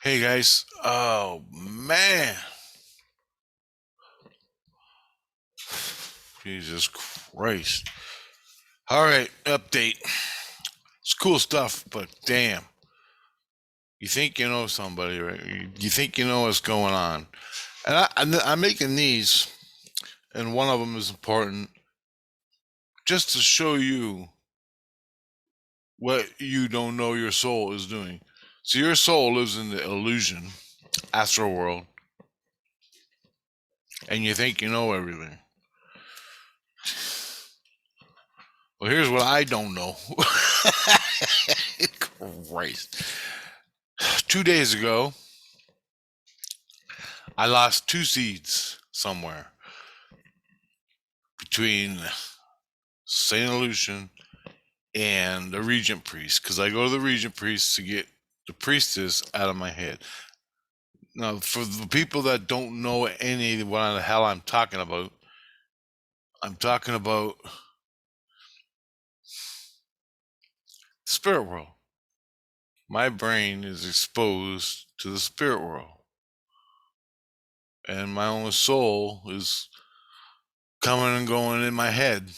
Hey guys, oh man, Jesus Christ. All right, update. It's cool stuff, but damn, you think you know somebody, right? You think you know what's going on. And I'm making these, and one of them is important just to show you what you don't know your soul is doing. So your soul lives in the illusion, astral world, and you think you know everything. Well, here's what I don't know. Christ. 2 days ago, I lost two seeds somewhere between St. Lucian and the Regent priest because I go to the Regent priest to get the priestess out of my head. Now, for the people that don't know any of what the hell I'm talking about the spirit world. My brain is exposed to the spirit world, and my own soul is coming and going in my head,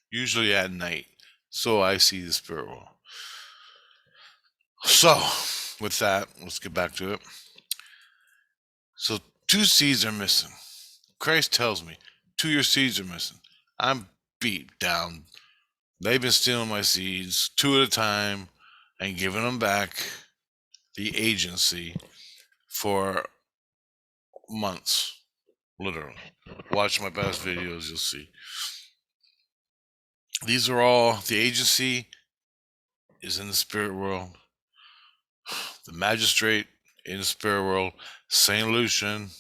usually at night. So I see the spirit world. So, with that, let's get back to it. So, two seeds are missing. Christ tells me, two of your seeds are missing. I'm beat down. They've been stealing my seeds two at a time and giving them back the agency for months, literally. Watch my past videos, you'll see. These are all, the agency is in the spirit world. The magistrate in the spirit world. St. Lucian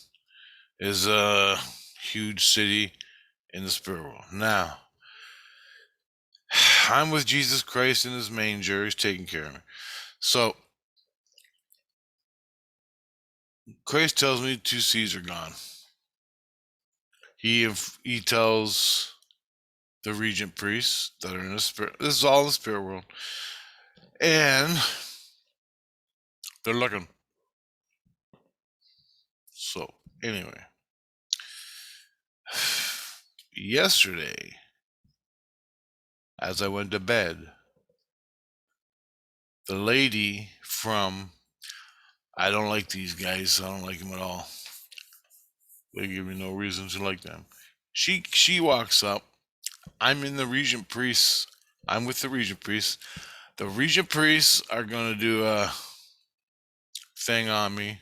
is a huge city in the spirit world. Now, I'm with Jesus Christ in his manger. He's taking care of me. So, Christ tells me two seeds are gone. He tells the regent priests that are in the spirit. This is all in the spirit world. And they're looking. So, anyway. Yesterday, as I went to bed, the lady from I don't like these guys. I don't like them at all. They give me no reason to like them. She walks up. I'm in the regent priests. I'm with the regent priests. The regent priests are gonna do a thing on me.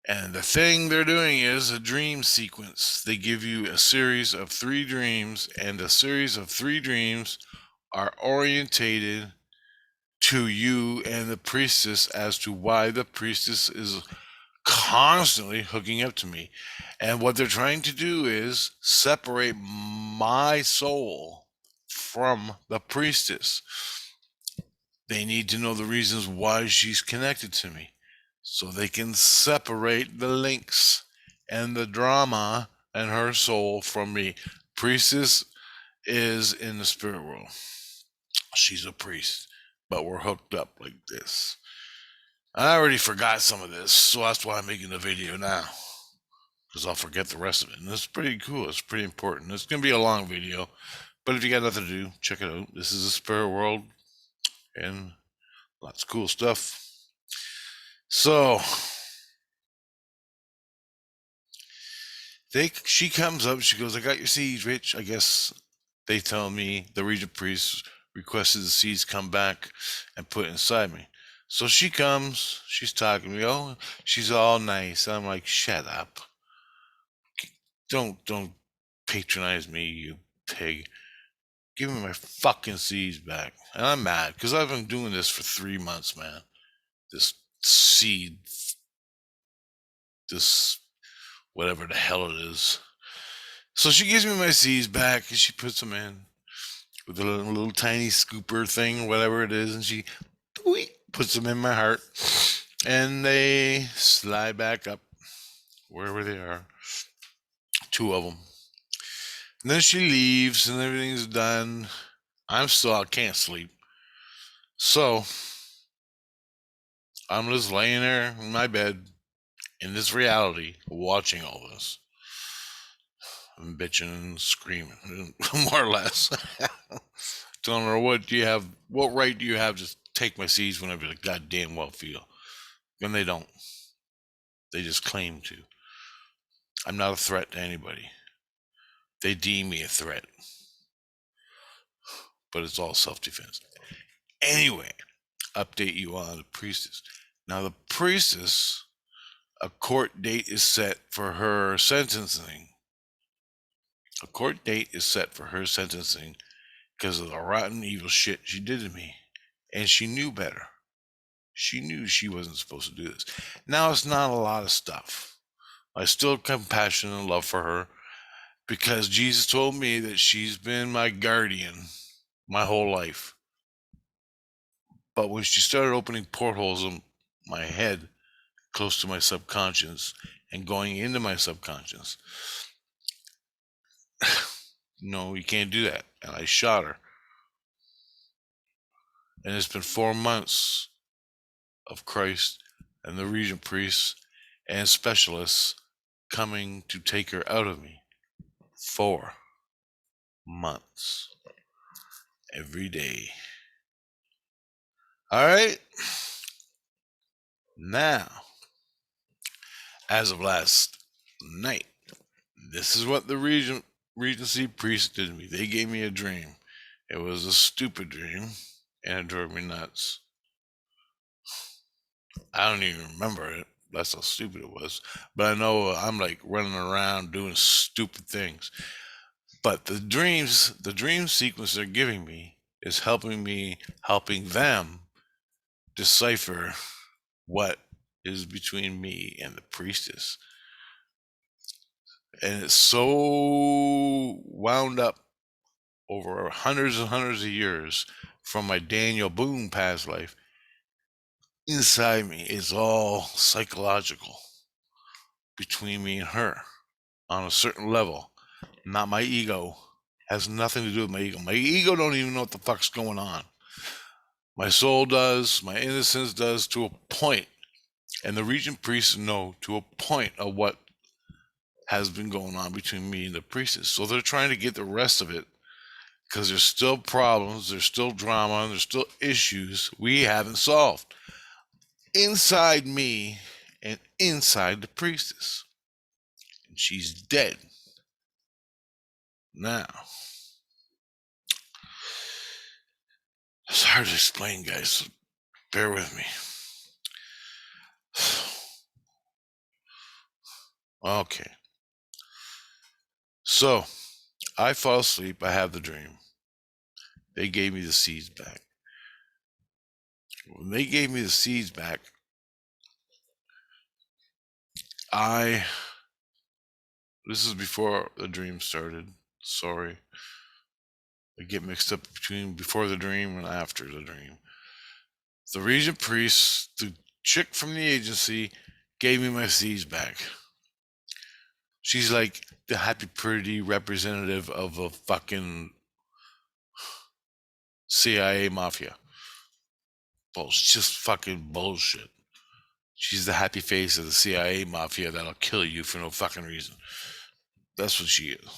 And the thing they're doing is a dream sequence. They give you a series of three dreams, and the series of three dreams are orientated to you and the priestess as to why the priestess is constantly hooking up to me. And what they're trying to do is separate my soul from the priestess. They need to know the reasons why she's connected to me so they can separate the links and the drama and her soul from me. Priestess is in the spirit world. She's a priest, but we're hooked up like this. I already forgot some of this, so that's why I'm making the video now. Because I'll forget the rest of it. And it's pretty cool. It's pretty important. It's going to be a long video. But if you got nothing to do, check it out. This is the spirit world and lots of cool stuff. So, she comes up. She goes, I got your seeds, Rich. I guess they tell me the regent priest requested the seeds come back and put inside me. So she comes. She's talking to me. Oh, she's all nice. I'm like, shut up. Don't patronize me, you pig. Give me my fucking seeds back. And I'm mad because I've been doing this for 3 months, man. This seed, this whatever the hell it is. So she gives me my seeds back and she puts them in with a little tiny scooper thing, whatever it is, and she puts them in my heart. And they slide back up wherever they are. Two of them. And then she leaves and everything's done. I can't sleep. So I'm just laying there in my bed in this reality, watching all this. I'm bitching and screaming, more or less. Telling her, what right do you have to take my seeds whenever the goddamn well feel? And they don't. They just claim to. I'm not a threat to anybody. They deem me a threat. But it's all self-defense. Anyway, update you on the priestess. Now the priestess, a court date is set for her sentencing. A court date is set for her sentencing because of the rotten evil shit she did to me. And she knew better. She knew she wasn't supposed to do this. Now it's not a lot of stuff. I still have compassion and love for her because Jesus told me that she's been my guardian my whole life. But when she started opening portholes in my head close to my subconscious and going into my subconscious, no, you can't do that. And I shot her. And it's been 4 months of Christ and the Regent priests and specialists coming to take her out of me. 4 months. Every day. All right. Now, as of last night, this is what the Regency priest did to me. They gave me a dream. It was a stupid dream, and it drove me nuts. I don't even remember it. That's how stupid it was. But I know I'm like running around doing stupid things. But the dream sequence they're giving me is helping them decipher what is between me and the priestess. And it's so wound up over hundreds and hundreds of years from my Daniel Boone past life. Inside me is all psychological between me and her on a certain level. Not my ego. Has nothing to do with my ego. My ego don't even know what the fuck's going on. My soul does, my innocence does to a point. And the Regent priests know to a point of what has been going on between me and the priestess. So they're trying to get the rest of it because there's still problems, there's still drama, and there's still issues we haven't solved inside me and inside the priestess. And she's dead. Now, it's hard to explain, guys, so bear with me. Okay. So, I fall asleep, I have the dream. They gave me the seeds back. When they gave me the seeds back, this is before the dream started. Sorry. I get mixed up between before the dream and after the dream. The Regent priest, the chick from the agency, gave me my seeds back. She's like the happy pretty representative of a fucking CIA mafia. Well, it's just fucking bullshit. She's the happy face of the CIA mafia that'll kill you for no fucking reason. That's what she is.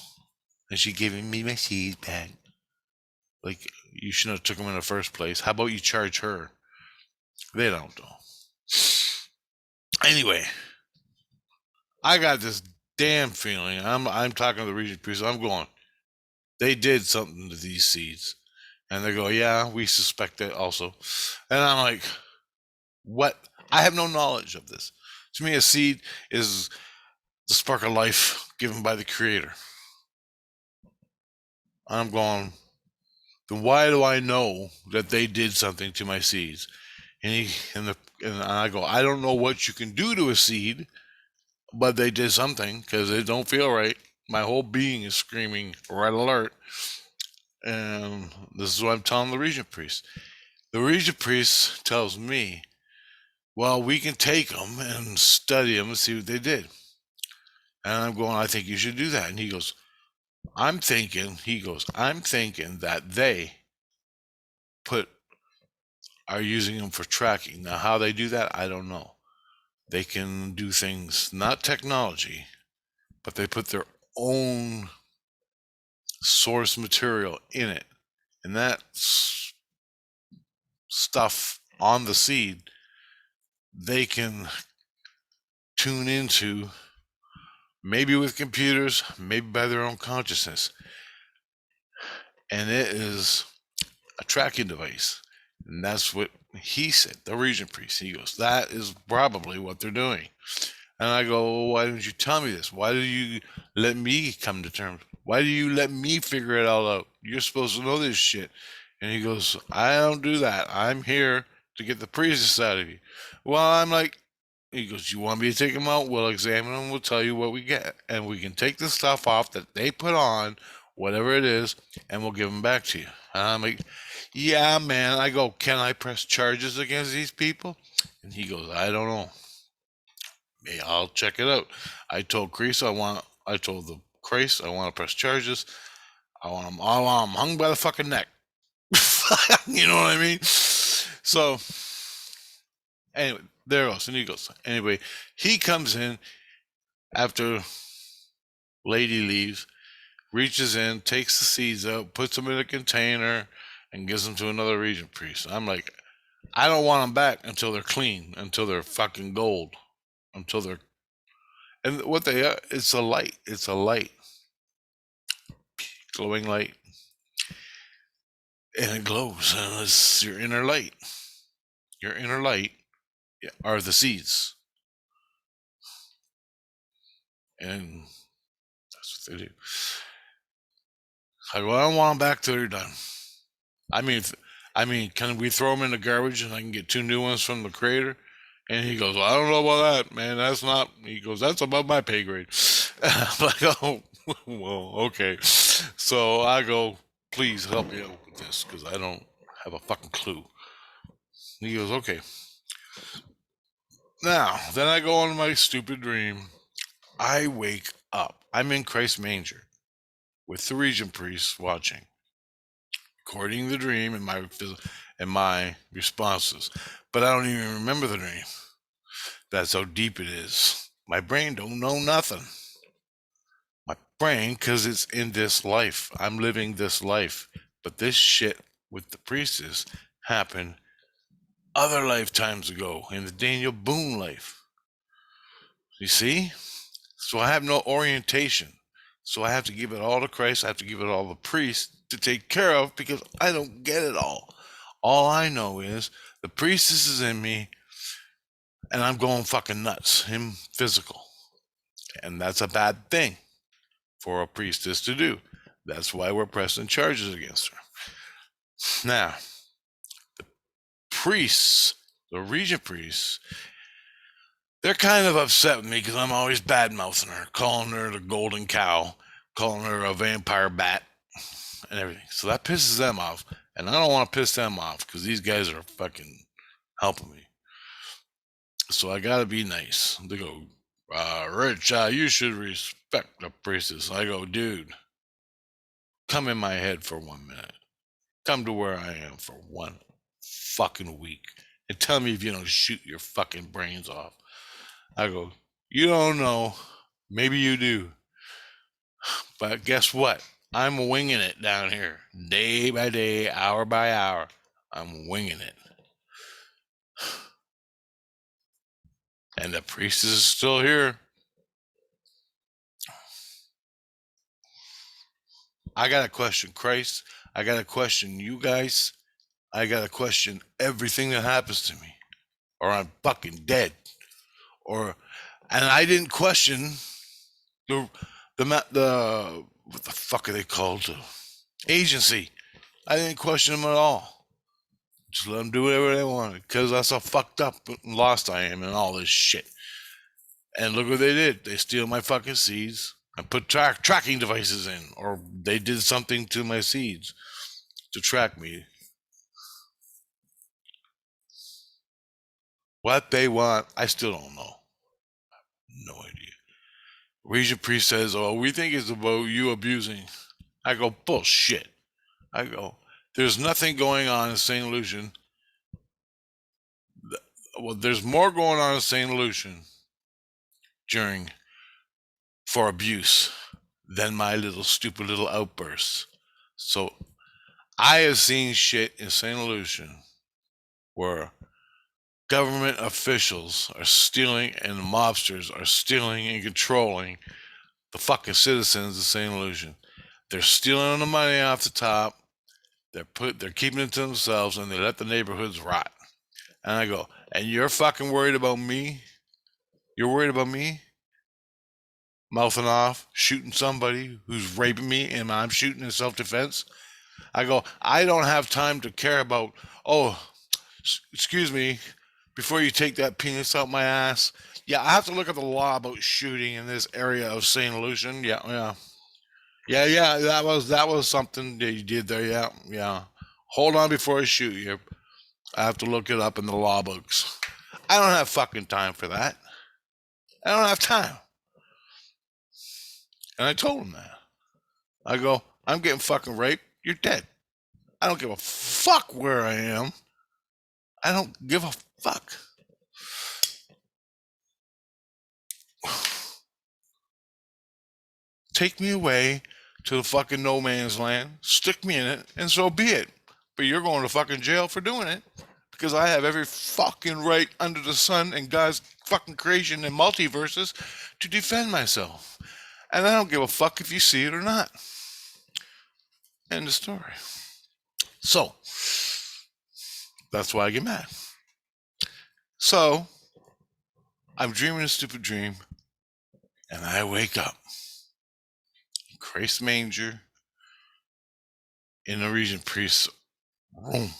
And she giving me my seeds back. Like, you shouldn't have took them in the first place. How about you charge her? They don't know. Anyway, I got this damn feeling. I'm talking to the Regent priest. I'm going, they did something to these seeds. And they go, yeah, we suspect that also. And I'm like, what? I have no knowledge of this. To me, a seed is the spark of life given by the Creator. I'm going, then why do I know that they did something to my seeds? And I go, I don't know what you can do to a seed, but they did something because it don't feel right. My whole being is screaming red alert. And this is what I'm telling the Regent priest. The Regent priest tells me, well, we can take them and study them and see what they did. And I'm going, I think you should do that. And he goes, I'm thinking that they put are using them for tracking. Now, how they do that, I don't know. They can do things, not technology, but they put their own source material in it. And that stuff on the seed, they can tune into, maybe with computers, maybe by their own consciousness. And it is a tracking device. And that's what he said, the Regent priest. He goes, that is probably what they're doing. And I go, well, why didn't you tell me this? Why did you let me come to terms? Why do you let me figure it all out? You're supposed to know this shit. And he goes, I don't do that. I'm here to get the priestess out of you. Well, I'm like, he goes, you want me to take them out? We'll examine them. We'll tell you what we get. And we can take the stuff off that they put on, whatever it is, and we'll give them back to you. And I'm like, yeah, man. I go, can I press charges against these people? And he goes, I don't know. Yeah, I'll check it out. I told Crease I told the Crease I want to press charges. I want them hung by the fucking neck. You know what I mean? So, anyway, there goes. And he goes. Anyway, he comes in after Lady leaves, reaches in, takes the seeds out, puts them in a container, and gives them to another Regent priest. I'm like, I don't want them back until they're clean, until they're fucking gold, until they're. And what they are, it's a light. It's a light, glowing light, and it glows, and it's your inner light. Your inner light are the seeds, and that's what they do. I don't want them back till they're done. I mean, can we throw them in the garbage and I can get 2 new ones from the creator? And he goes, well, I don't know about that, man. That's not. He goes, that's above my pay grade. I'm like, oh, well, okay. So I go, please help me out with this because I don't have a fucking clue. He goes, okay. Now, then I go on my stupid dream. I wake up. I'm in Christ's manger with the Regent priest watching, recording the dream and my responses. But I don't even remember the dream. That's how deep it is. My brain don't know nothing. My brain, because it's in this life. I'm living this life. But this shit with the priestess happened other lifetimes ago in the Daniel Boone life. You see? So I have no orientation. So I have to give it all to Christ. I have to give it all to the priest to take care of because I don't get it all. All I know is the priestess is in me and I'm going fucking nuts. Him physical. And that's a bad thing for a priestess to do. That's why we're pressing charges against her. Now, the priests, the Regent priests, they're kind of upset with me because I'm always bad mouthing her, calling her the golden cow, calling her a vampire bat, and everything. So that pisses them off. And I don't want to piss them off because these guys are fucking helping me. So I gotta be nice. They go, Rich, you should respect the priestess. I go, dude, come in my head for 1 minute. Come to where I am for 1 fucking week and tell me if you don't shoot your fucking brains off. I go, you don't know. Maybe you do. But guess what? I'm winging it down here. Day by day, hour by hour. I'm winging it. And the priestess is still here. I got to question Christ. I got to question you guys. I got to question everything that happens to me. Or I'm fucking dead. And I didn't question the what the fuck are they called? The agency. I didn't question them at all. Just let them do whatever they wanted because that's how fucked up and lost I am in all this shit. And look what they did. They steal my fucking seeds and put tracking devices in, or they did something to my seeds to track me. What they want, I still don't know. No idea. Regent Priest says, oh, we think it's about you abusing. I go, bullshit. I go, there's nothing going on in St. Lucian Well, there's more going on in St. Lucian for abuse than my little stupid little outbursts. So I have seen shit in St. Lucian where government officials are stealing and the mobsters are stealing and controlling the fucking citizens of St. Lucian. They're stealing the money off the top. They're keeping it to themselves, and they let the neighborhoods rot. And I go, and you're fucking worried about me? You're worried about me? Mouthing off, shooting somebody who's raping me, and I'm shooting in self-defense? I go, I don't have time to care about, oh, excuse me, before you take that penis out my ass. Yeah, I have to look at the law about shooting in this area of St. Lucian. Yeah, yeah. Yeah. That was something that you did there. Yeah, yeah. Hold on before I shoot you. I have to look it up in the law books. I don't have fucking time for that. I don't have time. And I told him that. I go, I'm getting fucking raped. You're dead. I don't give a fuck where I am. I don't give a fuck. Take me away to the fucking no man's land, stick me in it, and so be it. But you're going to fucking jail for doing it. Because I have every fucking right under the sun and God's fucking creation and multiverses to defend myself. And I don't give a fuck if you see it or not. End of story. So, that's why I get mad. So, I'm dreaming a stupid dream, and I wake up in Christ's manger in the Regent priest's room.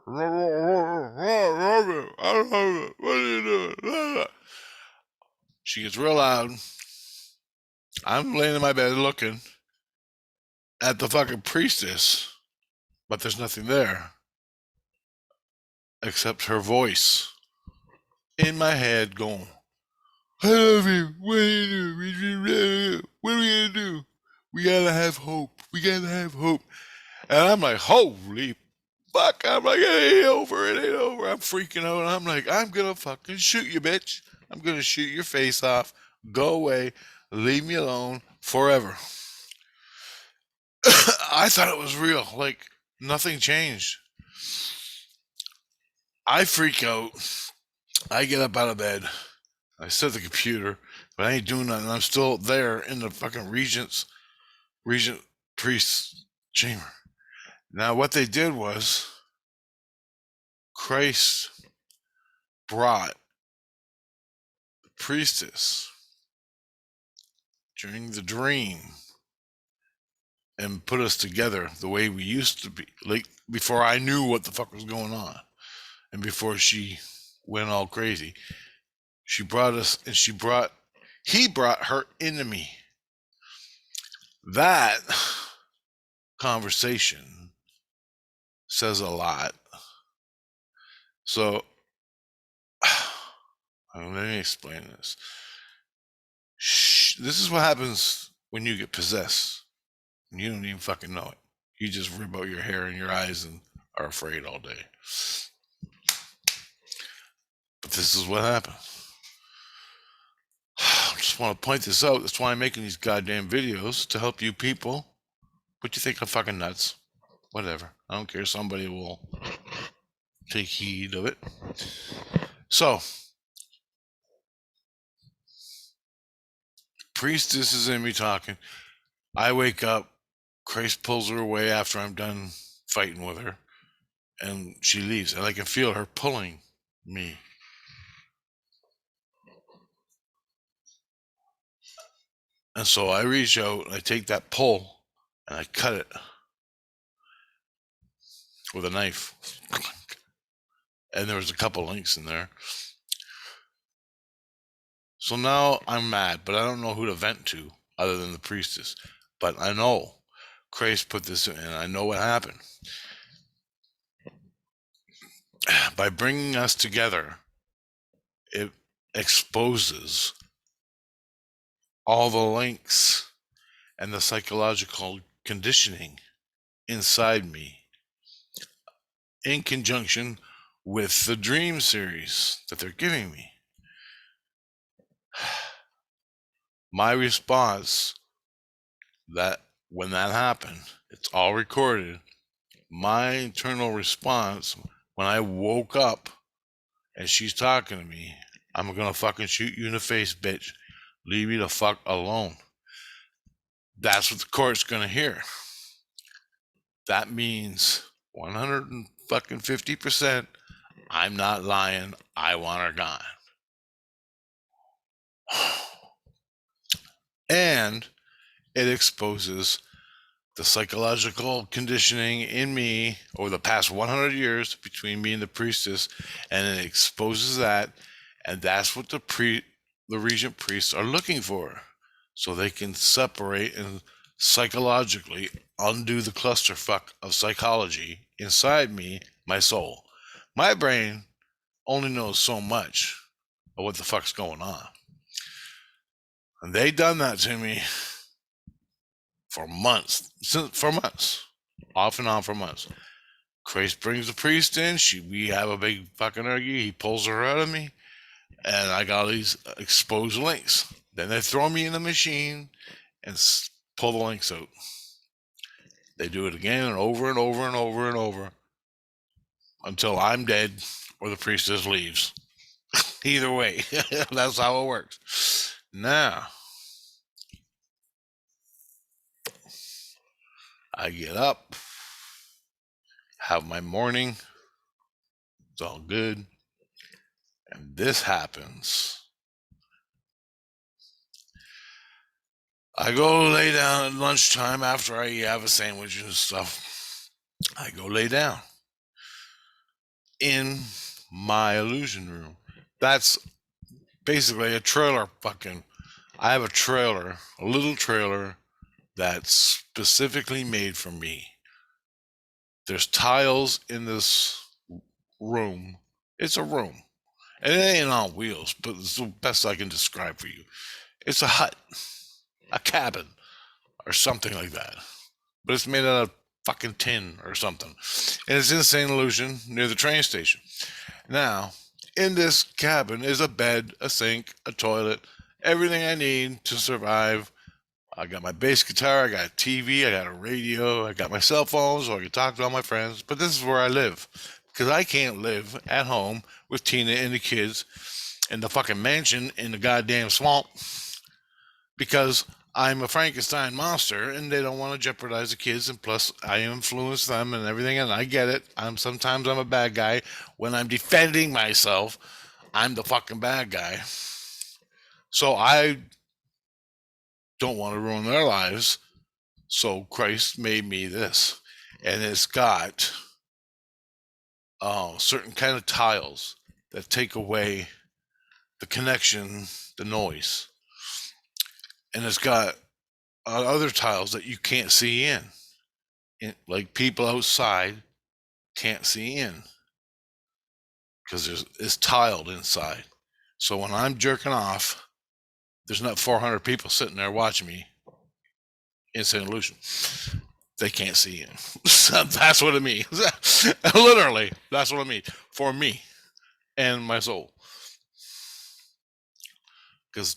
What are you doing? She gets real loud. I'm laying in my bed looking at the fucking priestess, but there's nothing there except her voice in my head going, I love you. What are you doing? What are we gonna do? We gotta have hope. We gotta have hope. And I'm like, holy fuck. I'm like, it ain't over. It ain't over. I'm freaking out. And I'm like, I'm gonna fucking shoot you, bitch. I'm gonna shoot your face off. Go away. Leave me alone forever. I thought it was real. Like, nothing changed. I freak out. I get up out of bed. I set the computer, but I ain't doing nothing. I'm still there in the fucking Regent priest's chamber. Now, what they did was Christ brought the priestess during the dream and put us together the way we used to be, like before I knew what the fuck was going on and before she went all crazy. She brought us, and he brought her into me. That conversation says a lot. So, let me explain this. This is what happens when you get possessed. And you don't even fucking know it. You just rip out your hair and your eyes and are afraid all day. But this is what happens. I just want to point this out. That's why I'm making these goddamn videos, to help you people. What you think I'm fucking nuts? Whatever. I don't care. Somebody will take heed of it. So, priestess is in me talking. I wake up. Christ pulls her away after I'm done fighting with her. And she leaves. And I can feel her pulling me. And so I reach out and I take that pull and I cut it with a knife. And there was a couple links in there. So now I'm mad, but I don't know who to vent to other than the priestess. But I know Christ put this in, and I know what happened. By bringing us together, it exposes all the links and the psychological conditioning inside me in conjunction with the dream series that they're giving me. My response, that when that happened, it's all recorded. My internal response when I woke up and she's talking to me, I'm gonna fucking shoot you in the face, bitch. Leave me the fuck alone. That's what the court's gonna hear. That means 150%. I'm not lying. I want her gone. And it exposes the psychological conditioning in me over the past 100 years between me and the priestess, and it exposes that, and that's what the regent priests are looking for, so they can separate and psychologically undo the clusterfuck of psychology inside me, my soul. My brain only knows so much of what the fuck's going on, and they done that to me for months, off and on for months. Christ brings the priest in. We have a big fucking argue. He pulls her out of me, and I got all these exposed links. Then they throw me in the machine and pull the links out. They do it again and over and over and over and over until I'm dead or the priestess leaves. Either way, that's how it works. Now, I get up, have my morning, it's all good, and this happens. I go lay down at lunchtime after I have a sandwich and stuff. I go lay down in my illusion room. That's basically a trailer I have a little trailer that's specifically made for me. There's tiles in this room. It's a room. And it ain't on wheels, but it's the best I can describe for you. It's a hut, a cabin, or something like that. But it's made out of fucking tin or something. And it's in St. Lucian near the train station. Now, in this cabin is a bed, a sink, a toilet, everything I need to survive. I got my bass guitar, I got a TV, I got a radio, I got my cell phone so I can talk to all my friends. But this is where I live. Because I can't live at home with Tina and the kids in the fucking mansion in the goddamn swamp. Because I'm a Frankenstein monster and they don't want to jeopardize the kids, and plus I influence them and everything, and I get it. Sometimes I'm a bad guy. When I'm defending myself, I'm the fucking bad guy. So I don't want to ruin their lives. So Christ made me this. And it's got certain kind of tiles that take away the connection, the noise. And it's got other tiles that you can't see in. Like people outside can't see in because it's tiled inside. So when I'm jerking off, there's not 400 people sitting there watching me in St. Lucian. They can't see in. So that's what it means. Literally, that's what it means for me and my soul. Because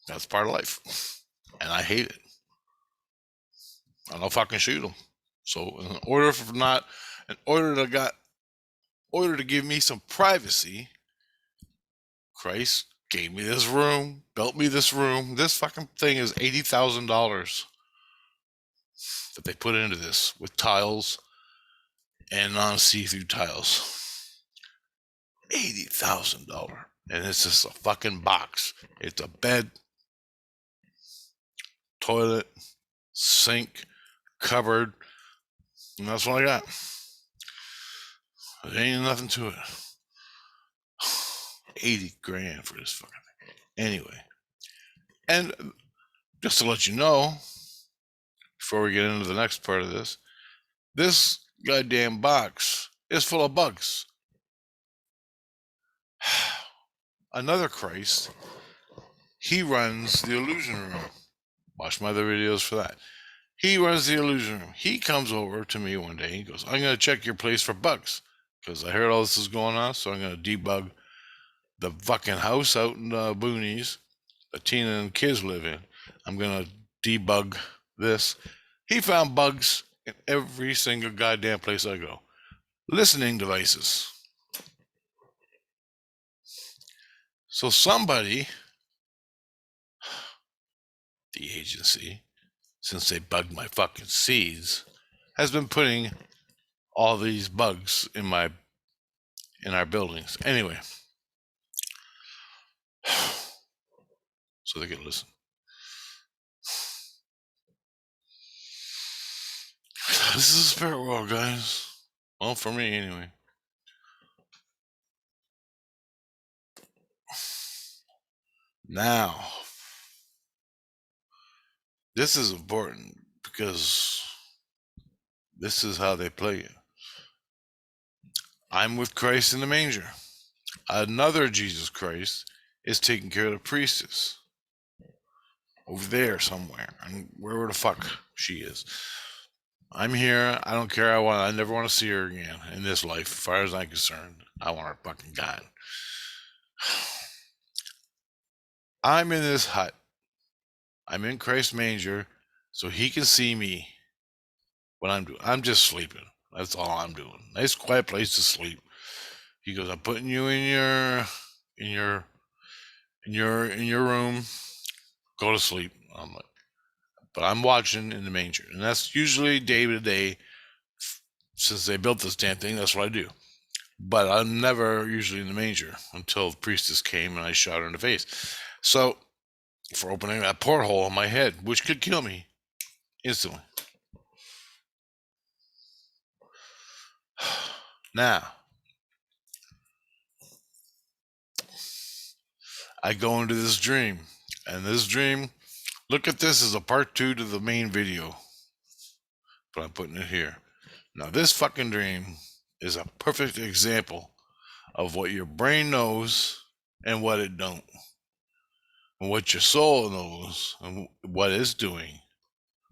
that's part of life. And I hate it. And I'll fucking shoot them. So in order to give me some privacy, Christ gave me this room, built me this room. This fucking thing is $80,000 that they put into this with tiles and non-see-through tiles. $80,000. And it's just a fucking box. It's a bed, toilet, sink, cupboard, and that's what I got. There ain't nothing to it. 80 grand for this fucking thing. Anyway, and just to let you know, before we get into the next part of this goddamn box is full of bugs. Another Christ, he runs the illusion room. Watch my other videos for that. He runs the illusion room. He comes over to me one day. He goes, I'm going to check your place for bugs. because I heard all this is going on, so I'm going to debug the fucking house out in the boonies that Tina and kids live in. I'm going to debug this. He found bugs in every single goddamn place I go. Listening devices. So somebody, the agency, since they bugged my fucking seeds, has been putting all these bugs in our buildings. Anyway, so they can listen. This is a spirit world, guys. Well, for me, anyway. Now, this is important because this is how they play it. I'm with Christ in the manger. Another Jesus Christ is taking care of the priestess over there somewhere, and wherever the fuck she is. I'm here. I don't care. I never want to see her again in this life. As far as I'm concerned, I want her fucking gone. I'm in this hut. I'm in Christ's manger, so he can see me. What I'm doing, I'm just sleeping. That's all I'm doing. Nice quiet place to sleep. He goes, I'm putting you in your room. Go to sleep. I'm like, but I'm watching in the manger, and that's usually day to day. Since they built this damn thing, that's what I do. But I'm never usually in the manger until the priestess came and I shot her in the face. So, for opening that porthole in my head, which could kill me instantly. Now, I go into this dream, and this dream, look at this as a part 2 to the main video, but I'm putting it here. Now, this fucking dream is a perfect example of what your brain knows and what it don't, and what your soul knows and what it's doing,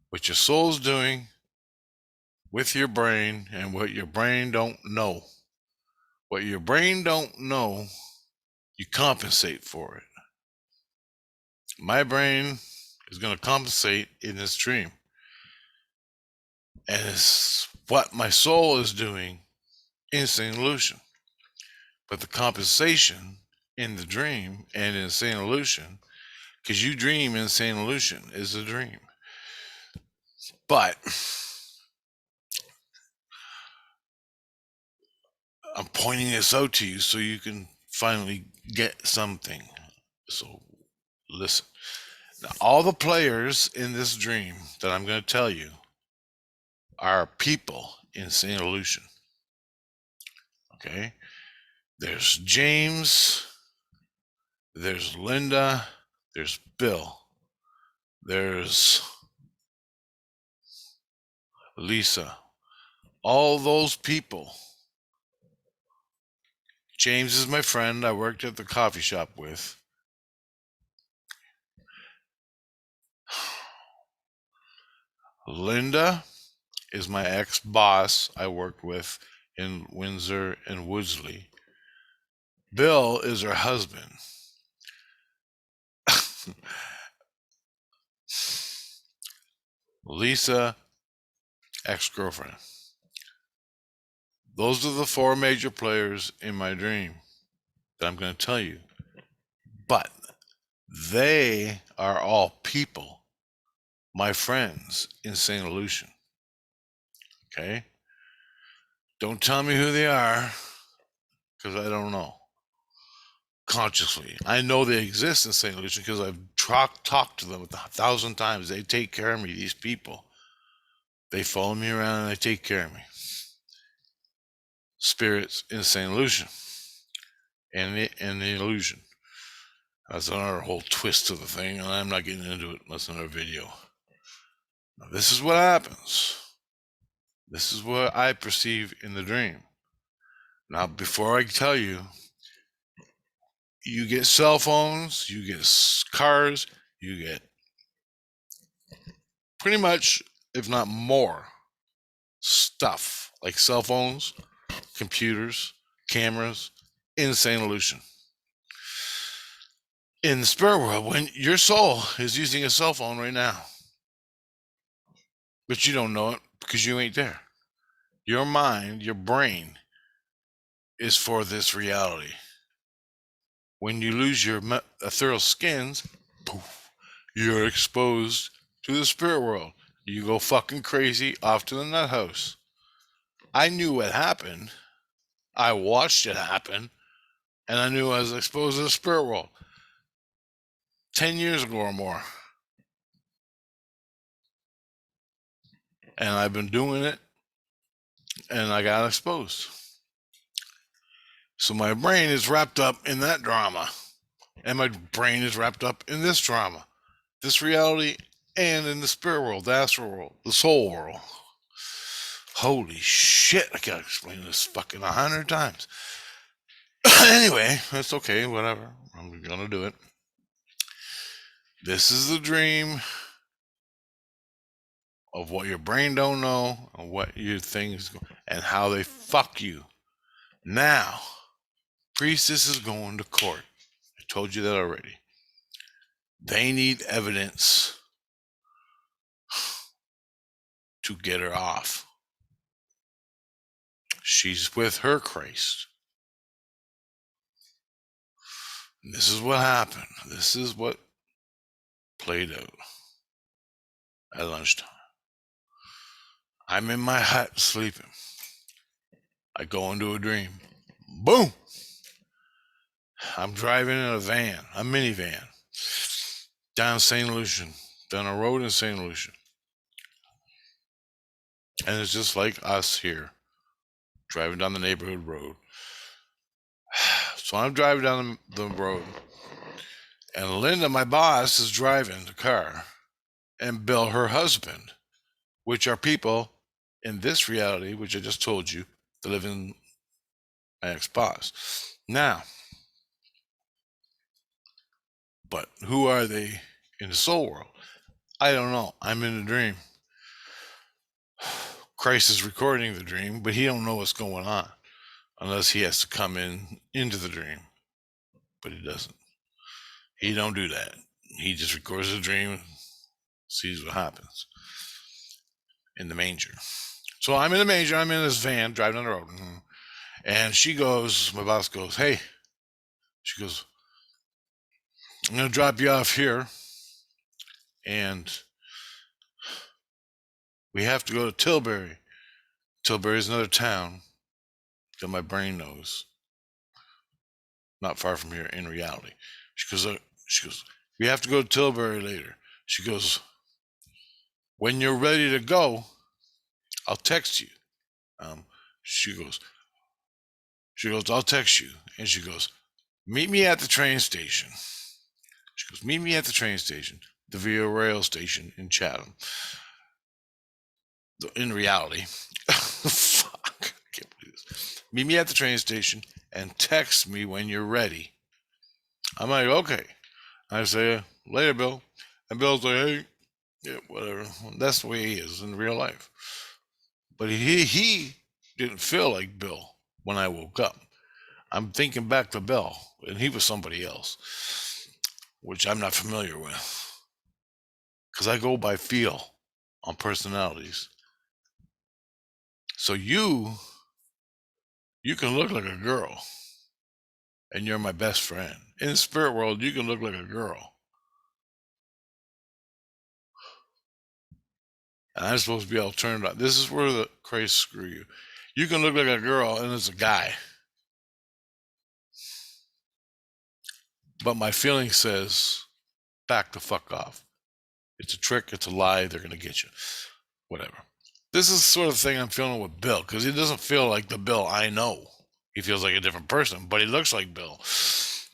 what your soul's doing with your brain, and what your brain don't know. What your brain don't know, you compensate for it. My brain is going to compensate in this dream. And it's what my soul is doing in Insane Illusion. But the compensation in the dream and in Insane Illusion, because you dream Insane Illusion is a dream. But I'm pointing this out to you so you can finally get something. So listen. Now, all the players in this dream that I'm going to tell you are people in Insane Illusion. Okay? There's James, there's Linda, there's Bill, there's Lisa. All those people. James is my friend I worked at the coffee shop with. Linda is my ex-boss I worked with in Windsor and Woodsley. Bill is her husband. Lisa, ex-girlfriend. Those are the 4 major players in my dream that I'm going to tell you. But they are all people, my friends in Insane Illusion. Okay? Don't tell me who they are, because I don't know. Consciously. I know they exist in Insane Illusion because I've talked to them 1,000 times. They take care of me, these people. They follow me around and they take care of me. Spirits in Insane Illusion. And the illusion. That's another whole twist to the thing, and I'm not getting into it. That's another video. Now, this is what happens. This is what I perceive in the dream. Now, before I tell you, you get cell phones, you get cars, you get pretty much, if not more, stuff like cell phones, computers, cameras, insane illusion. In the spirit world, when your soul is using a cell phone right now, but you don't know it because you ain't there. Your mind, your brain is for this reality. When you lose your ethereal skins, poof, you're exposed to the spirit world. You go fucking crazy off to the nut house. I knew what happened. I watched it happen, and I knew I was exposed to the spirit world 10 years ago or more. And I've been doing it, and I got exposed. So my brain is wrapped up in that drama, and my brain is wrapped up in this drama, this reality, and in the spirit world, the astral world, the soul world. Holy shit, I gotta explain this fucking 100 times. Anyway, it's okay, whatever. I'm gonna do it. This is the dream of what your brain don't know and what your things and how they fuck you. Now, priestess is going to court. I told you that already. They need evidence to get her off. She's with her Christ. And this is what happened. This is what played out at lunchtime. I'm in my hut sleeping. I go into a dream. Boom! I'm driving in a van, a minivan, down St. Lucian, down a road in St. Lucian. And it's just like us here, driving down the neighborhood road. So I'm driving down the road, and Linda, my boss, is driving the car, and Bill, her husband, which are people in this reality, which I just told you, that live in my ex-boss. Now, but who are they in the soul world? I don't know. I'm in a dream. Christ is recording the dream, but he don't know what's going on unless he has to come into the dream. But he doesn't. He don't do that. He just records the dream, sees what happens in the manger. So I'm in the manger. I'm in this van driving on the road, and she goes. My boss goes, "Hey," she goes, "I'm gonna drop you off here, and we have to go to Tilbury. Tilbury is another town that my brain knows, not far from here in reality." She goes, "We have to go to Tilbury later." She goes, "When you're ready to go, I'll text you." She goes, "I'll text you." And she goes, "Meet me at the train station." She goes, "Meet me at the train station, the Via Rail station in Chatham." In reality, fuck, I can't believe this. "Meet me at the train station and text me when you're ready." I'm like, "Okay." I say, "Later, Bill." And Bill's like, "Hey, yeah, whatever." That's the way he is in real life. But he didn't feel like Bill when I woke up. I'm thinking back to Bill, and he was somebody else, which I'm not familiar with. Because I go by feel on personalities. So you can look like a girl, and you're my best friend. In the spirit world, you can look like a girl. And I'm supposed to be all turned on. This is where the Christ screw you. You can look like a girl, and it's a guy. But my feeling says, back the fuck off. It's a trick. It's a lie. They're going to get you. Whatever. This is the sort of thing I'm feeling with Bill, because he doesn't feel like the Bill I know. He feels like a different person, but he looks like Bill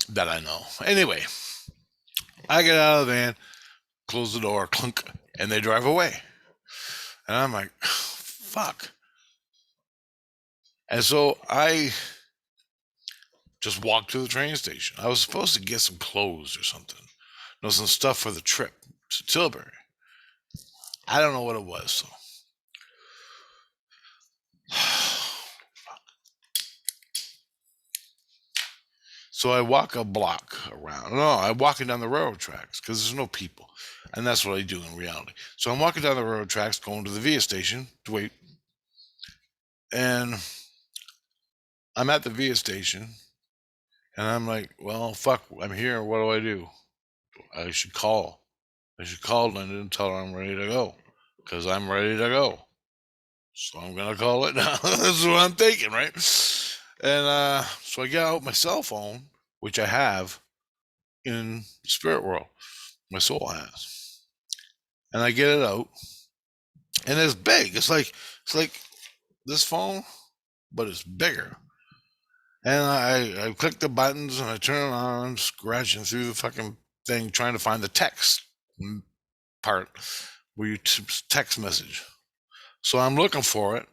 that I know. Anyway, I get out of the van, close the door, clunk, and they drive away. And I'm like, fuck. And so I just walked to the train station. I was supposed to get some clothes or something. Some stuff for the trip to Tilbury. I don't know what it was. So. So I walk a block around. No, I'm walking down the railroad tracks because there's no people. And that's what I do in reality. So I'm walking down the railroad tracks going to the VIA station to wait. And I'm at the VIA station and I'm like, well, fuck, I'm here. What do I do? I should call. I should call Linda and tell her I'm ready to go because I'm ready to go. So I'm going to call it now. That's what I'm thinking, right? And so I get out my cell phone, which I have in the spirit world. My soul has. And I get it out. And it's big. It's like this phone, but it's bigger. And I click the buttons and I turn it on, scratching through the fucking thing, trying to find the text part where you text message. So I'm looking for it,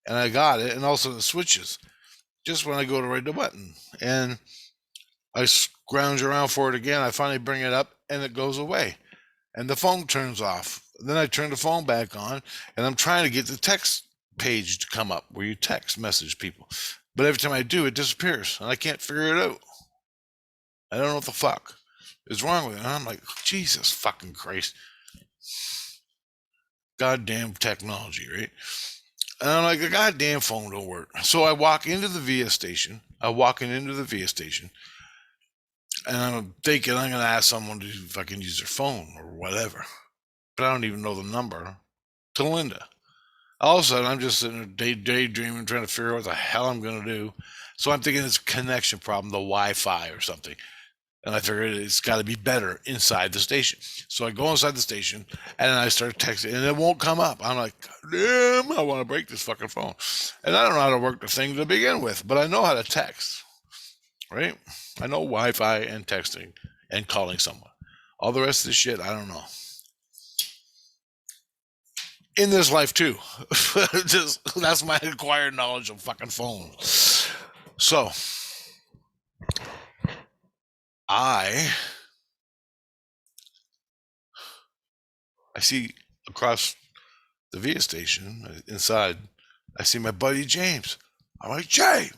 and I got it, and also it switches just when I go to write the button. And I scrounge around for it again. I finally bring it up, and it goes away. And the phone turns off. Then I turn the phone back on, and I'm trying to get the text page to come up where you text message people. But every time I do, it disappears, and I can't figure it out. I don't know what the fuck is wrong with it. And I'm like, Jesus fucking Christ. Goddamn technology, right? And I'm like, the goddamn phone don't work. So I walk into the VIA station. I'm walking into the VIA station. And I'm thinking I'm going to ask someone to fucking use their phone or whatever. But I don't even know the number to Linda. All of a sudden, I'm just sitting there daydreaming, trying to figure out what the hell I'm going to do. So I'm thinking it's a connection problem, the Wi-Fi or something. And I figured it's got to be better inside the station. So I go inside the station and I start texting and it won't come up. I'm like, damn, I want to break this fucking phone. And I don't know how to work the thing to begin with, but I know how to text, right? I know Wi-Fi and texting and calling someone. All the rest of the shit, I don't know. In this life too. That's my acquired knowledge of fucking phones. So I see across the VIA station inside, I see my buddy James. I'm like, James.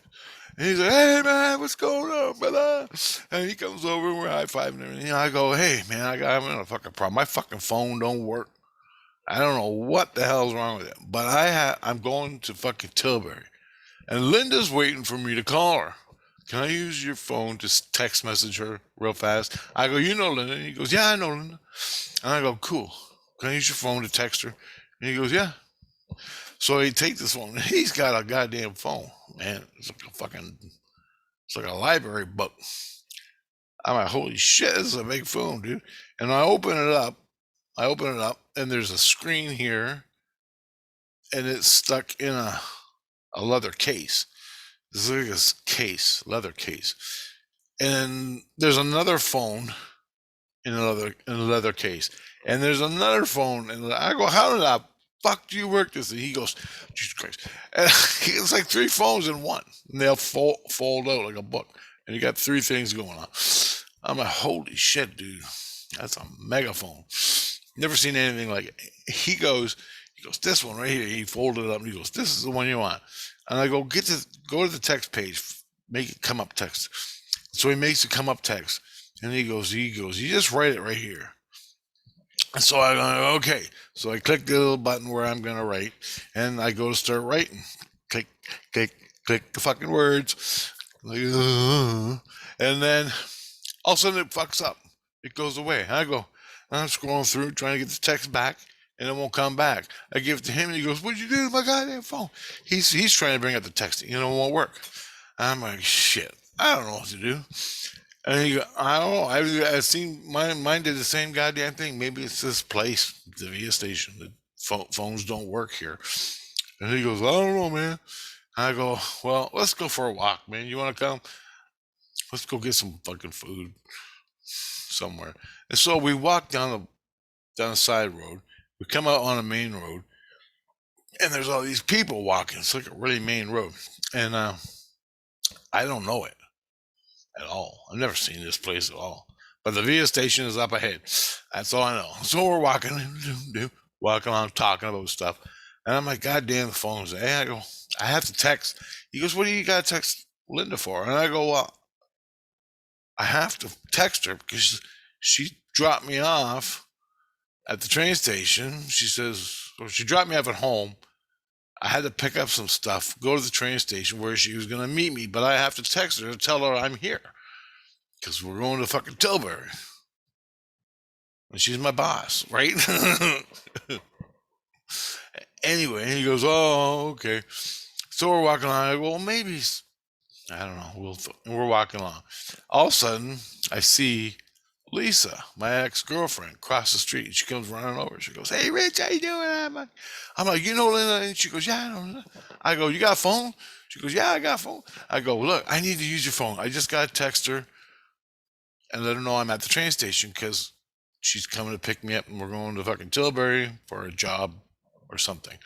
And he's like, hey, man, what's going on, brother? And he comes over and we're high-fiving and everything. I go, hey, man, I'm in a fucking problem. My fucking phone don't work. I don't know what the hell's wrong with it. But I'm going to fucking Tilbury. And Linda's waiting for me to call her. Can I use your phone to text message her real fast? I go, you know Linda? And he goes, yeah, I know Linda. And I go, cool. Can I use your phone to text her? And he goes, yeah. So he takes this phone. He's got a goddamn phone, man. It's like a library book. I'm like, holy shit, this is a big phone, dude. And I open it up, and there's a screen here, and it's stuck in a leather case. This is like a case, leather case. And there's another phone in a leather case. And there's another phone, and I go, how did I fuck do you work this? And he goes, Jesus Christ. And it's like 3 phones in one. And they'll fold out like a book. And you got 3 things going on. I'm like, holy shit, dude. That's a megaphone. Never seen anything like it. He goes, this one right here. He folded it up and he goes, this is the one you want. And I go, go to the text page. Make it come up text. So he makes it come up text. And he goes, you just write it right here. And so I go, okay. So I click the little button where I'm going to write, and I go to start writing. Click the fucking words. And then all of a sudden it fucks up. It goes away. I'm scrolling through trying to get the text back, and it won't come back. I give it to him, and he goes, what'd you do to my goddamn phone? He's trying to bring up the texting. It won't work. I'm like, shit. I don't know what to do. And he goes, I don't know. I've seen mine did the same goddamn thing. Maybe it's this place, the VIA station. The phones don't work here. And he goes, I don't know, man. I go, well, let's go for a walk, man. You want to come? Let's go get some fucking food somewhere. And so we walk down the side road. We come out on a main road, and there's all these people walking. It's like a really main road. And I don't know it at all. I've never seen this place at all. But the VIA station is up ahead. That's all I know. So we're walking along, talking about stuff. And I'm like, God damn, the phone's there. Hey, I go, I have to text. He goes, what do you got to text Linda for? And I go, well, I have to text her because she dropped me off at the train station. She says, or she dropped me off at home. I had to pick up some stuff, go to the train station where she was going to meet me, but I have to text her to tell her I'm here because we're going to fucking Tilbury. And she's my boss, right? Anyway, he goes, oh, okay. So we're walking along. I go, well, maybe, I don't know. We're walking along. All of a sudden, I see Lisa, my ex-girlfriend, cross the street. She comes running over. She goes, hey, Rich, how you doing? I'm like, you know Linda? And she goes, yeah, I know. I go, you got a phone? She goes, yeah, I got a phone. I go, look, I need to use your phone. I just got to text her and let her know I'm at the train station because she's coming to pick me up and we're going to fucking Tilbury for a job or something.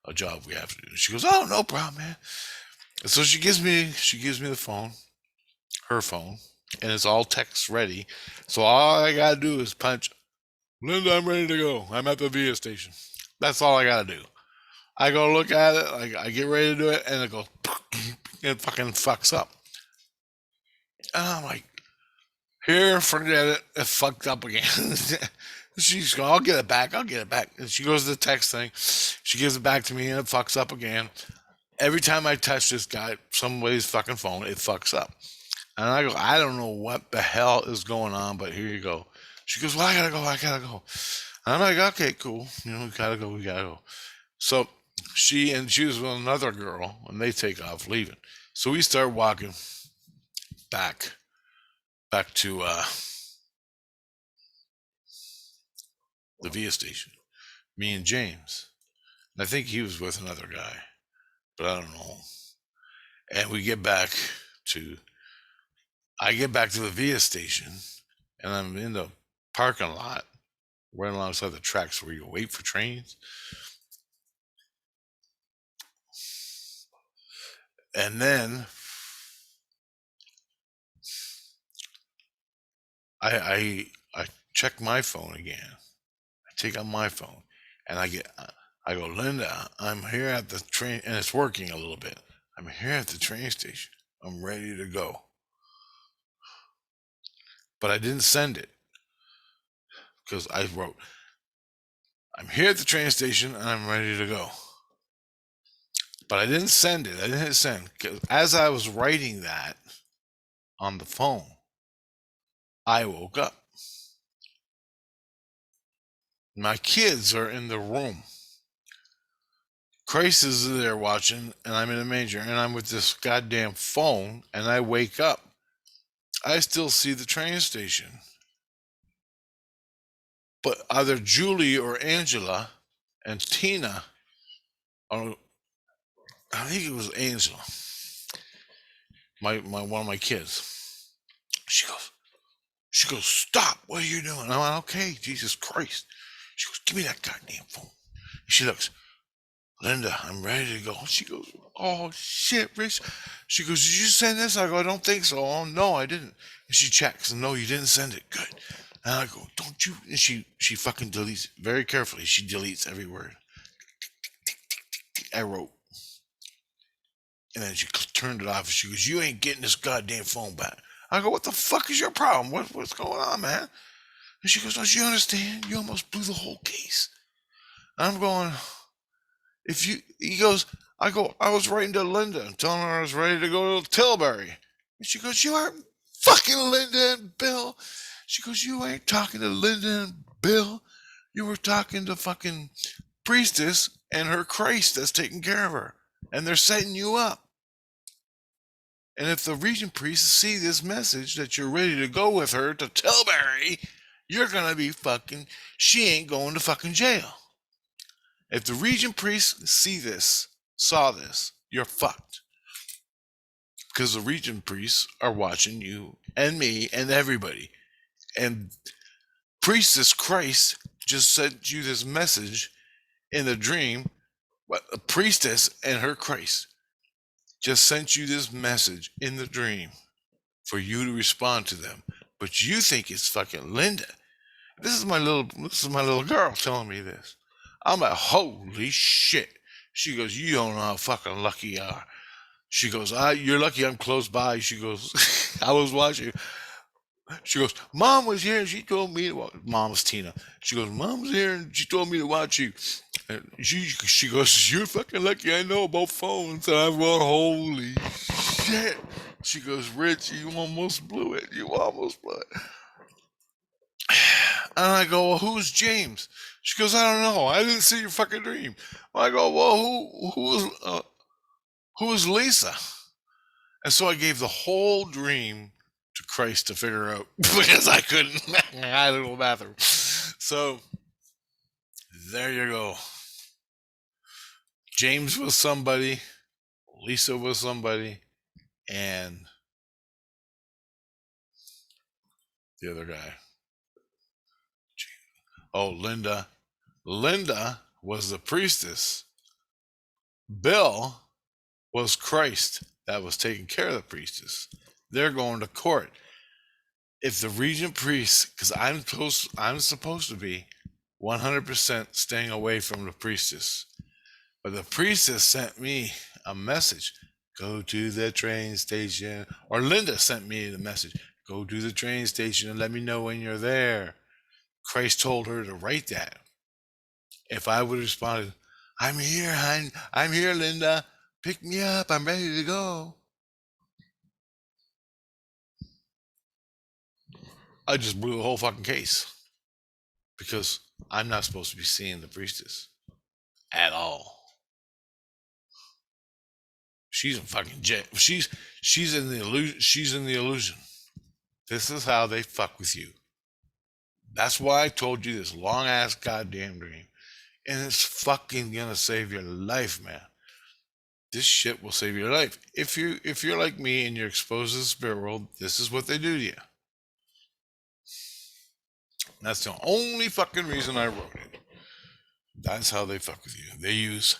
A job we have to do. She goes, oh, no problem, man. And so she gives me the phone, her phone, and it's all text ready. So all I gotta do is punch, Linda, I'm ready to go. I'm at the VIA station. That's all I gotta do. I go look at it, I get ready to do it, and it goes, it fucking fucks up. And I'm like, here, forget it. It fucked up again. She's going, I'll get it back. And she goes to the text thing. She gives it back to me, and it fucks up again. Every time I touch this guy, somebody's fucking phone, it fucks up. And I go, I don't know what the hell is going on, but here you go. She goes, well, I gotta go. And I'm like, okay, cool. You know, we gotta go. So she was with another girl, and they take off leaving. So we start walking back to the VIA station. Me and James. And I think he was with another guy, but I don't know. And I get back to the VIA station, and I'm in the parking lot, right alongside the tracks where you wait for trains. And then I check my phone again. I take out my phone, and I go, Linda, I'm here at the train, and it's working a little bit. I'm here at the train station. I'm ready to go. But I didn't send it because I wrote, I'm here at the train station and I'm ready to go. But I didn't send it. I didn't hit send because as I was writing that on the phone, I woke up. My kids are in the room. Christ is there watching, and I'm in a manger, and I'm with this goddamn phone, and I wake up. I still see the train station. But either Julie or Angela and Tina, I think it was Angela, my one of my kids. She goes, stop, what are you doing? And I went, okay, Jesus Christ. She goes, give me that goddamn phone. And she looks, Linda, I'm ready to go. She goes, oh shit, Rich. She goes, did you send this? I go, I don't think so. Oh no, I didn't. And she checks, no, you didn't send it. Good. And I go, don't you? And she fucking deletes it very carefully. She deletes every word. I wrote. And then she turned it off. And she goes, you ain't getting this goddamn phone back. I go, what the fuck is your problem? What's going on, man? And she goes, don't you understand? You almost blew the whole case. And I'm going, he goes, I was writing to Linda and telling her I was ready to go to Tilbury. And she goes, you aren't fucking Linda and Bill. She goes, you ain't talking to Linda and Bill. You were talking to fucking priestess and her Christ that's taking care of her. And they're setting you up. And if the Regent priests see this message that you're ready to go with her to Tilbury, you're going to be she ain't going to fucking jail. If the Regent priests saw this, you're fucked. Because the Regent priests are watching you and me and everybody. And priestess Christ just sent you this message in the dream. A priestess and her Christ just sent you this message in the dream for you to respond to them. But you think it's fucking Linda. This is my little girl telling me this. I'm like, holy shit. She goes, you don't know how fucking lucky you are. She goes, you're lucky I'm close by. She goes, I was watching. She goes, Mom was here and she told me to watch. Mom was Tina. She goes, Mom was here and she told me to watch you. And she goes, you're fucking lucky I know about phones. And I went, holy shit. She goes, Rich, you almost blew it. You almost blew it. And I go, well, who's James? She goes, I don't know. I didn't see your fucking dream. I go, well, who was Lisa? And so I gave the whole dream to Christ to figure out because I couldn't. I had a little bathroom. So there you go. James was somebody, Lisa was somebody, and the other guy. Oh, Linda. Linda was the priestess. Bill was Christ that was taking care of the priestess. They're going to court. If the regent priest, because I'm supposed to be 100% staying away from the priestess, but the priestess sent me a message. Go to the train station. Or Linda sent me the message. Go to the train station and let me know when you're there. Christ told her to write that. If I would have responded, I'm here, hon. I'm here, Linda. Pick me up. I'm ready to go. I just blew the whole fucking case. Because I'm not supposed to be seeing the priestess at all. She's a fucking jet. She's in the illusion. She's in the illusion. This is how they fuck with you. That's why I told you this long ass goddamn dream. And it's fucking gonna save your life, man. This shit will save your life. If you're like me and you're exposed to the spirit world, this is what they do to you. That's the only fucking reason I wrote it. That's how they fuck with you. They use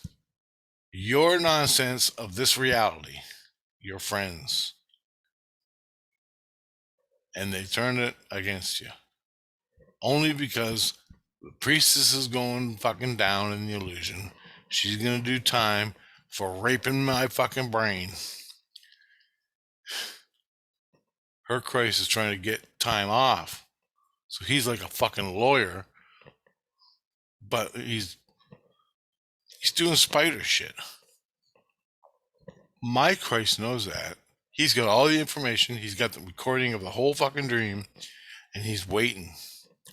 your nonsense of this reality, your friends, and they turn it against you. Only because the priestess is going fucking down in the illusion. She's gonna do time for raping my fucking brain. Her Christ is trying to get time off. So he's like a fucking lawyer, but he's doing spider shit. My Christ knows that. He's got all the information. He's got the recording of the whole fucking dream, and he's waiting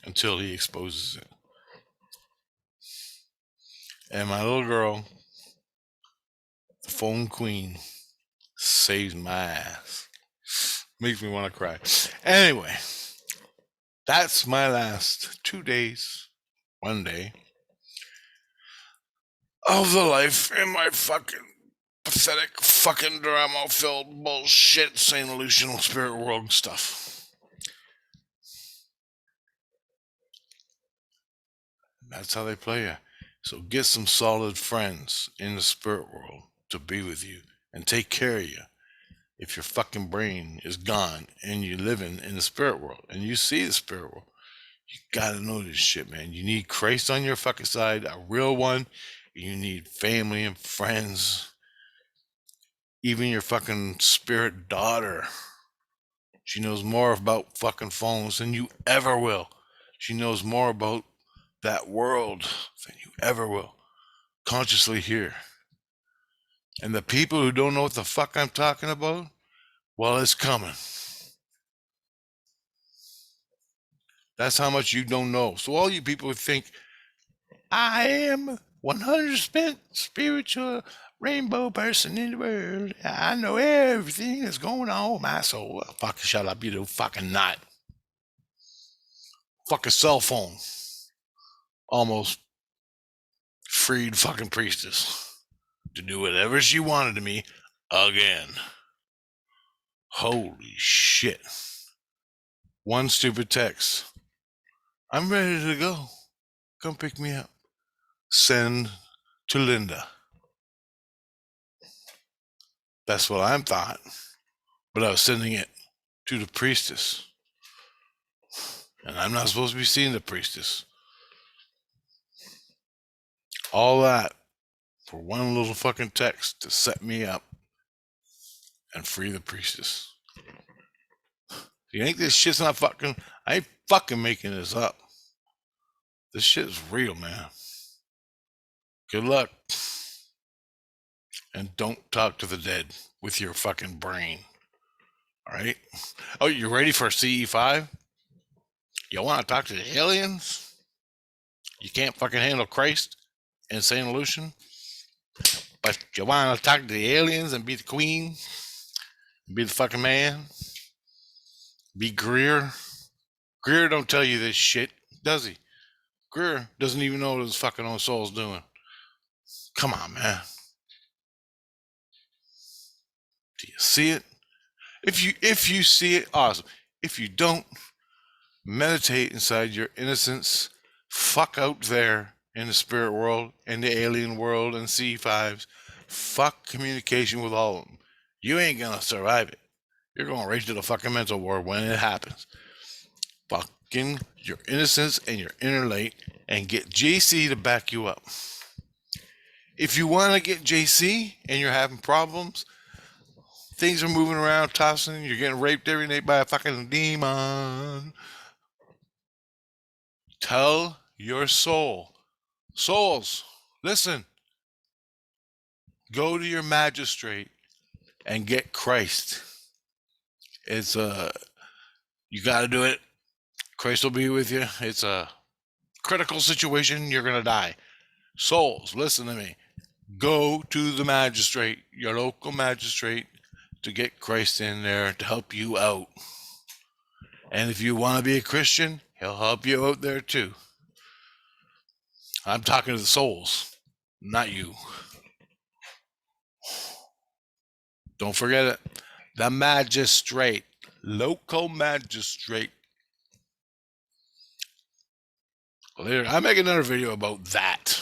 until he exposes it. And my little girl, the phone queen, saves my ass. Makes me want to cry. Anyway, that's my last 2 days, 1 day of the life in my fucking pathetic fucking drama-filled bullshit St. Lucian spirit world stuff. That's how they play you. So get some solid friends in the spirit world to be with you and take care of you. If your fucking brain is gone and you're living in the spirit world and you see the spirit world, you gotta know this shit, man. You need Christ on your fucking side, a real one. You need family and friends. Even your fucking spirit daughter. She knows more about fucking phones than you ever will. She knows more about that world than you ever will. Consciously here. And the people who don't know what the fuck I'm talking about, well, it's coming. That's how much you don't know. So all you people who think, I am 100% spiritual rainbow person in the world. I know everything that's going on with my soul. Well, fucking shut up, you do fucking not. Fucking cell phone. Almost freed fucking priestess to do whatever she wanted to me again. Holy shit. One stupid text. I'm ready to go. Come pick me up. Send to Linda. That's what I thought. But I was sending it to the priestess. And I'm not supposed to be seeing the priestess. All that for one little fucking text to set me up and free the priestess. You think this shit's not fucking? I ain't fucking making this up. This shit is real, man. Good luck. And don't talk to the dead with your fucking brain. All right? Oh, you ready for CE5? You want to talk to the aliens? You can't fucking handle Christ and Saint Lucian? But you want to talk to the aliens and be the queen? Be the fucking man? Be Greer? Greer don't tell you this shit, does he? Greer doesn't even know what his fucking own soul's doing. Come on, man. Do you see it? If you see it, awesome. If you don't, meditate inside your innocence. Fuck out there in the spirit world and the alien world and C5s. Fuck communication with all of them. You ain't gonna survive it. You're going right to the fucking mental ward when it happens. Fucking your innocence and your inner light and get JC to back you up. If you want to get JC and you're having problems, things are moving around, tossing, you're getting raped every night by a fucking demon. Tell your soul. Souls, listen. Go to your magistrate and get Christ. It's you got to do it. Christ will be with you. It's a critical situation. You're going to die. Souls, listen to me. Go to the magistrate, your local magistrate, to get Christ in there to help you out. And if you want to be a Christian, he'll help you out there too. I'm talking to the souls, not you. Don't forget it. The magistrate, local magistrate. Later, I'll make another video about that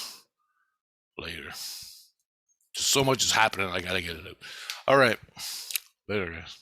later. Just so much is happening, I gotta get it out. All right, later, guys.